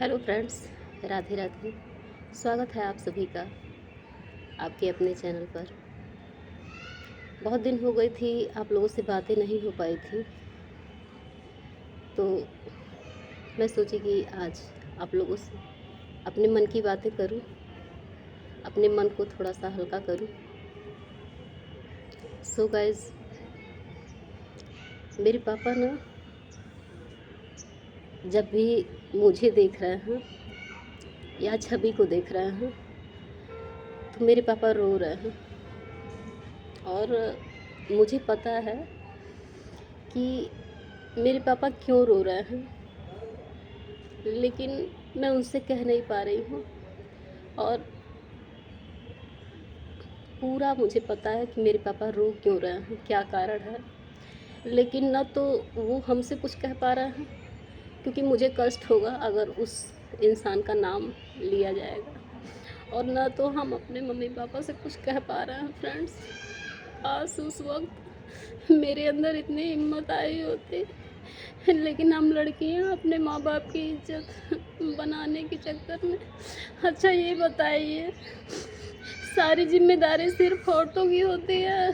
Hello friends, Radhe Radhe. स्वागत है आप सभी का आपके अपने चैनल पर। बहुत दिन हो गई थी, आप लोगों से बातें नहीं हो पाई थी, तो मैं सोची कि आज आप लोगों से अपने मन की बातें करूं, अपने मन को थोड़ा सा हल्का करूं। सो गाइज, मेरे पापा ना जब भी मुझे देख रहे हैं या छवि को देख रहे हैं तो मेरे पापा रो रहे हैं। और मुझे पता है कि मेरे पापा क्यों रो रहे हैं, लेकिन मैं उनसे कह नहीं पा रही हूँ। और पूरा मुझे पता है कि मेरे पापा रो क्यों रहे हैं, क्या कारण है, लेकिन ना तो वो हमसे कुछ कह पा रहे हैं, क्योंकि मुझे कष्ट होगा अगर उस इंसान का नाम लिया जाएगा, और ना तो हम अपने मम्मी पापा से कुछ कह पा रहे हैं। फ्रेंड्स, आज उस वक्त मेरे अंदर इतनी हिम्मत आई होती, लेकिन हम लड़कियां अपने माँ बाप की इज्जत बनाने के चक्कर में। अच्छा ये बताइए, सारी जिम्मेदारी सिर्फ औरतों की होती है?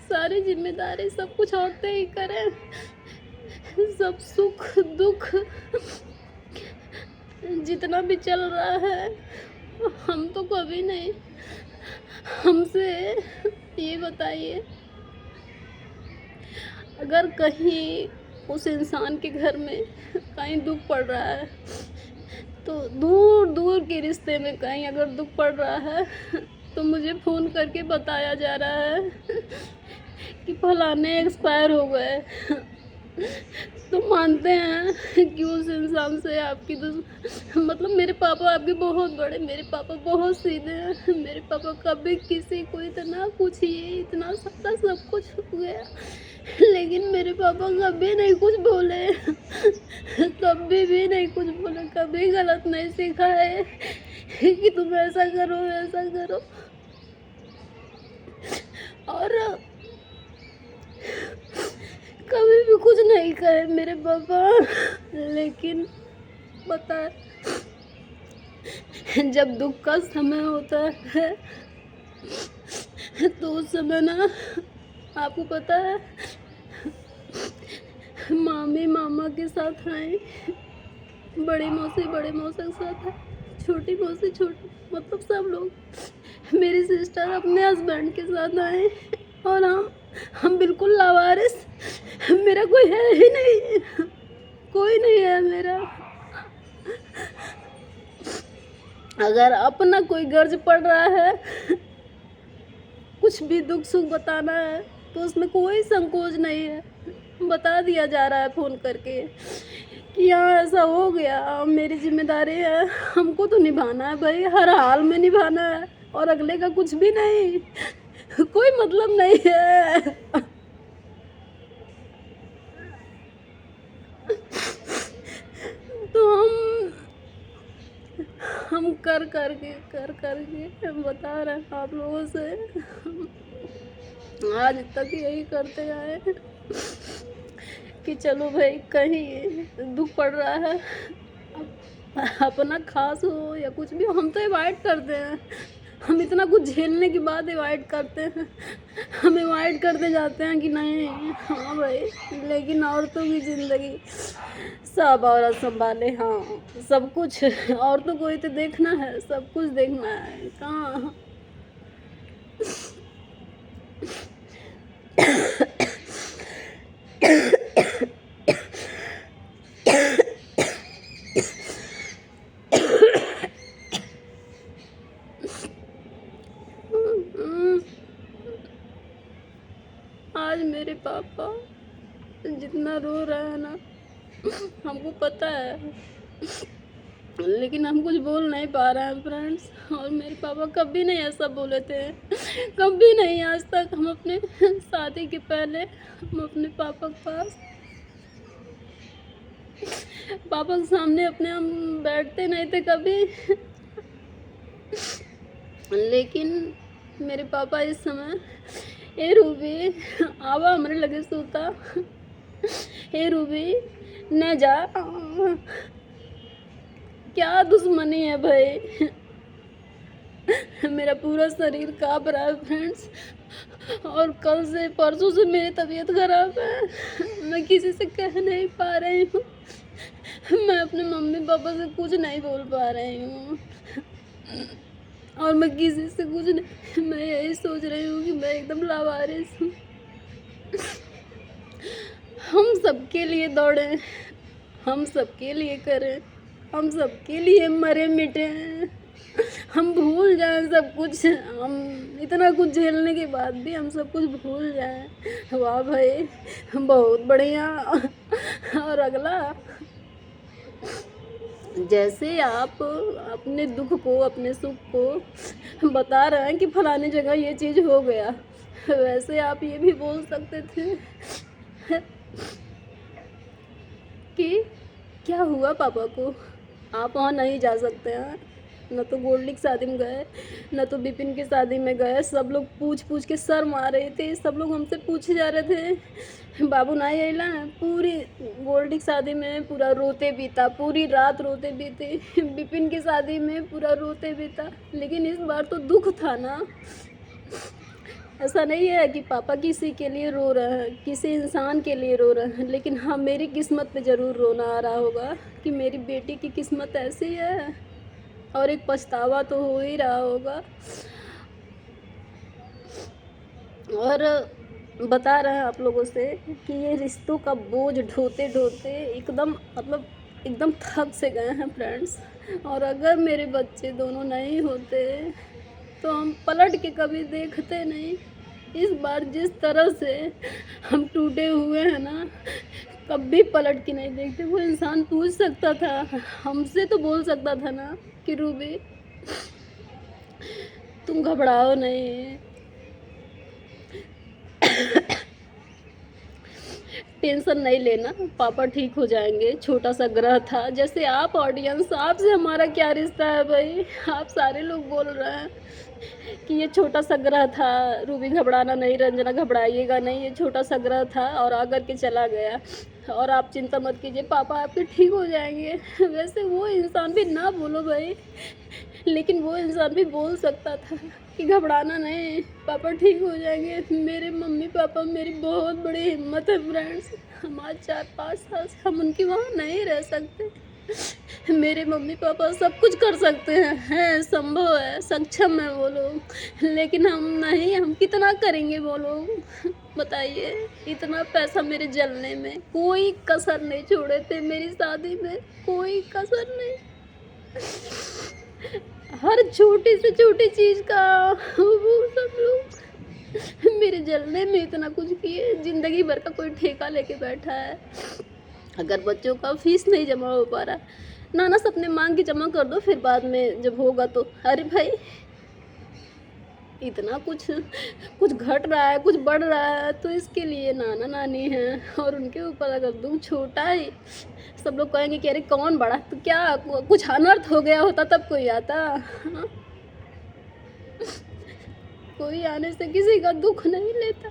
सारी जिम्मेदारी सब कुछ औरतें ही करें? सब सुख दुख जितना भी चल रहा है हम तो कभी नहीं। हमसे ये बताइए, अगर कहीं उस इंसान के घर में कहीं दुख पड़ रहा है, तो दूर दूर के रिश्ते में कहीं अगर दुख पड़ रहा है तो मुझे फ़ोन करके बताया जा रहा है कि फलाने एक्सपायर हो गए। तो मानते हैं कि उस इंसान से आपकी मतलब मेरे पापा आपके बहुत बड़े, मेरे पापा बहुत सीधे हैं। मेरे पापा कभी किसी को इतना कुछ, ये इतना सारा सब कुछ हो गया, लेकिन मेरे पापा कभी नहीं कुछ बोले, कभी भी नहीं कुछ बोले, कभी गलत नहीं सिखाए कि तुम ऐसा करो ऐसा करो। और कभी भी कुछ नहीं कहे मेरे पापा, लेकिन पता है जब दुख का समय होता है तो उस समय ना, आपको पता है, मामी मामा के साथ आए, बड़ी मौसी बड़े मौसा के साथ आए, छोटी मौसी छोटी, मतलब सब लोग, मेरी सिस्टर अपने हस्बैंड के साथ आए, और हम बिल्कुल लावारिस, मेरा कोई है ही नहीं, कोई नहीं है मेरा। अगर अपना कोई गर्ज पड़ रहा है, कुछ भी दुख सुख बताना है, तो उसमें कोई संकोच नहीं है, बता दिया जा रहा है फ़ोन करके कि हाँ ऐसा हो गया, मेरी जिम्मेदारी है, हमको तो निभाना है भाई, हर हाल में निभाना है, और अगले का कुछ भी नहीं, कोई मतलब नहीं है। तो हम कर करके हम बता रहे हैं आप लोगों से, आज तक यही करते आए कि चलो भाई, कहीं दुख पड़ रहा है, अपना खास हो या कुछ भी हो, हम तो अवॉइड करते हैं। हम इतना कुछ झेलने के बाद अवॉइड करते हैं, हम अवॉइड करते जाते हैं कि नहीं, हाँ भाई, लेकिन औरतों की ज़िंदगी सब औरत संभाले। हाँ, सब कुछ औरतों को ही तो देखना है, सब कुछ देखना है, कहाँ। आज मेरे पापा जितना रो रहे हैं ना, हमको पता है, लेकिन हम कुछ बोल नहीं पा रहे हैं फ्रेंड्स। और मेरे पापा कभी नहीं ऐसा बोले थे, कभी नहीं आज तक। हम अपने शादी के पहले हम अपने पापा के पास, पापा के सामने अपने हम बैठते नहीं थे कभी, लेकिन मेरे पापा इस समय, ए रूबी आवा हमारे लगे सूता, ए रूबी न जा, क्या दुश्मनी है भाई। मेरा पूरा शरीर काँप रहा है फ्रेंड्स, और कल से परसों से मेरी तबीयत खराब है। मैं किसी से कह नहीं पा रही हूँ, मैं अपने मम्मी पापा से कुछ नहीं बोल पा रही हूँ, और मैं किसी से कुछ नहीं, मैं यही सोच रही हूँ कि मैं एकदम लावारिस हूँ। हम सबके लिए दौड़ें, हम सबके लिए करें, हम सबके लिए मरे मिटे हैं, हम भूल जाएं सब कुछ। हम इतना कुछ झेलने के बाद भी हम सब कुछ भूल जाएं। वाह भाई, बहुत बढ़िया। और अगला, जैसे आप अपने दुख को, अपने सुख को बता रहे हैं कि फलानी जगह ये चीज़ हो गया, वैसे आप ये भी बोल सकते थे कि क्या हुआ पापा को, आप वहाँ नहीं जा सकते हैं। न तो गोल्डी की शादी में गए, न तो बिपिन की शादी में गए। सब लोग पूछ पूछ के सर मार रहे थे, सब लोग हमसे पूछे जा रहे थे बाबू नहीं आइला। पूरी गोल्डी की शादी में पूरा रोते बीता, पूरी रात रोते बीते। बिपिन की शादी में पूरा रोते बीता। लेकिन इस बार तो दुख था ना। ऐसा नहीं है कि पापा किसी के लिए रो रहे हैं, किसी इंसान के लिए रो रहे हैं, लेकिन हाँ, मेरी किस्मत पे ज़रूर रोना आ रहा होगा कि मेरी बेटी की किस्मत ऐसी है, और एक पछतावा तो हो ही रहा होगा। और बता रहे हैं आप लोगों से कि ये रिश्तों का बोझ ढोते ढोते एकदम, मतलब एकदम थक से गए हैं फ्रेंड्स। और अगर मेरे बच्चे दोनों नहीं होते तो हम पलट के कभी देखते नहीं। इस बार जिस तरह से हम टूटे हुए हैं ना, कभी पलट के नहीं देखते। वो इंसान पूछ सकता था, हमसे तो बोल सकता था ना कि रूबी तुम घबराओ नहीं, टेंशन नहीं लेना, पापा ठीक हो जाएंगे, छोटा सा ग्रह था। जैसे आप ऑडियंस, आपसे हमारा क्या रिश्ता है भाई। आप सारे लोग बोल रहे हैं कि ये छोटा सा ग्रह था, रूबी घबराना नहीं, रंजना घबराइएगा नहीं, ये छोटा सा ग्रह था और आकर के चला गया, और आप चिंता मत कीजिए, पापा आपके ठीक हो जाएंगे। वैसे वो इंसान भी ना बोलो भाई, लेकिन वो इंसान भी बोल सकता था कि घबराना नहीं, पापा ठीक हो जाएंगे। मेरे मम्मी पापा मेरी बहुत बड़ी हिम्मत है फ्रेंड्स। हम आज 4-5 साल से हम उनकी वहाँ नहीं रह सकते। मेरे मम्मी पापा सब कुछ कर सकते हैं, संभव है, सक्षम है वो लोग, लेकिन हम नहीं। हम कितना करेंगे वो लोग, बताइए। इतना पैसा मेरे जलने में कोई कसर नहीं छोड़े थे, मेरी शादी में कोई कसर नहीं। हर छोटी से छोटी चीज़ का वो सब लोग मेरे जलने में इतना कुछ किए। ज़िंदगी भर का कोई ठेका लेके बैठा है। अगर बच्चों का फीस नहीं जमा हो पा रहा, नाना सपने मांग के जमा कर दो, फिर बाद में जब होगा तो। अरे भाई, इतना कुछ कुछ घट रहा है, कुछ बढ़ रहा है, तो इसके लिए नाना नानी हैं, और उनके ऊपर अगर दुख छोटा ही, सब लोग कहेंगे कि अरे कौन बड़ा, तो क्या कुछ अनर्थ हो गया होता तब कोई आता। हाँ? कोई आने से किसी का दुख नहीं लेता,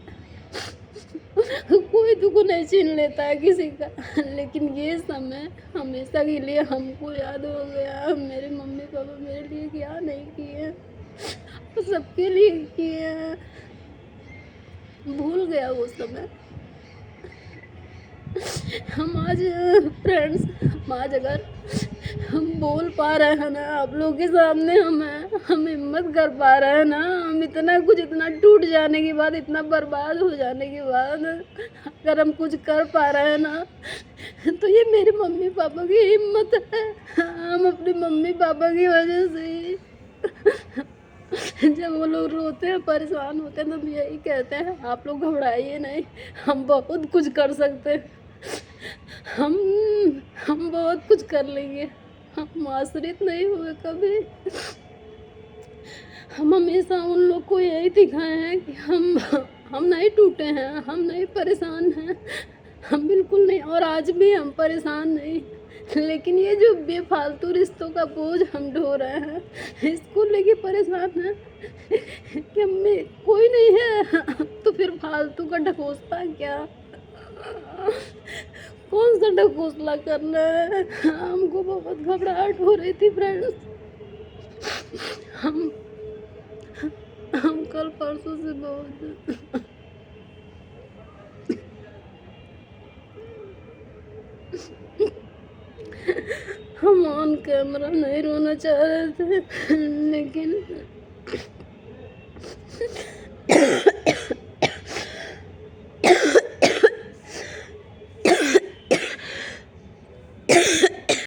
कोई दुख नहीं छीन लेता है किसी का। लेकिन ये समय हमेशा के लिए हमको याद हो गया, मेरे मम्मी पापा मेरे लिए क्या नहीं किए, सबके लिए किए हैं। भूल गया वो समय। हम आज फ्रेंड्स, हम आज अगर हम बोल पा रहे हैं ना आप लोगों के सामने, हम हिम्मत कर पा रहे हैं ना, हम इतना कुछ, इतना टूट जाने के बाद, इतना बर्बाद हो जाने के बाद अगर हम कुछ कर पा रहे हैं ना, तो ये मेरे मम्मी पापा की हिम्मत है। हम अपने मम्मी पापा की वजह से ही जब वो लोग रोते हैं, परेशान होते हैं, तो हम यही कहते हैं आप लोग घबराइए नहीं, हम बहुत कुछ कर सकते हैं, हम हम बहुत कुछ कर लेंगे। हम आश्रित नहीं हुए कभी। हम हमेशा उन लोग को यही दिखाए हैं कि हम नहीं टूटे हैं, हम नहीं परेशान हैं, हम बिल्कुल नहीं, और आज भी हम परेशान नहीं। लेकिन ये जो बेफालतू रिश्तों का बोझ हम ढो रहे हैं, इसको लेके परेशान हैं कि हमें कोई नहीं है, तो फिर फालतू का ढकोसता क्या। कौन सा ढकोसला करना है। हमको बहुत घबराहट हो रही थी फ्रेंड्स। हम हम कल परसों से बहुत हम ऑन कैमरा नहीं रोना चाह रहे थे, लेकिन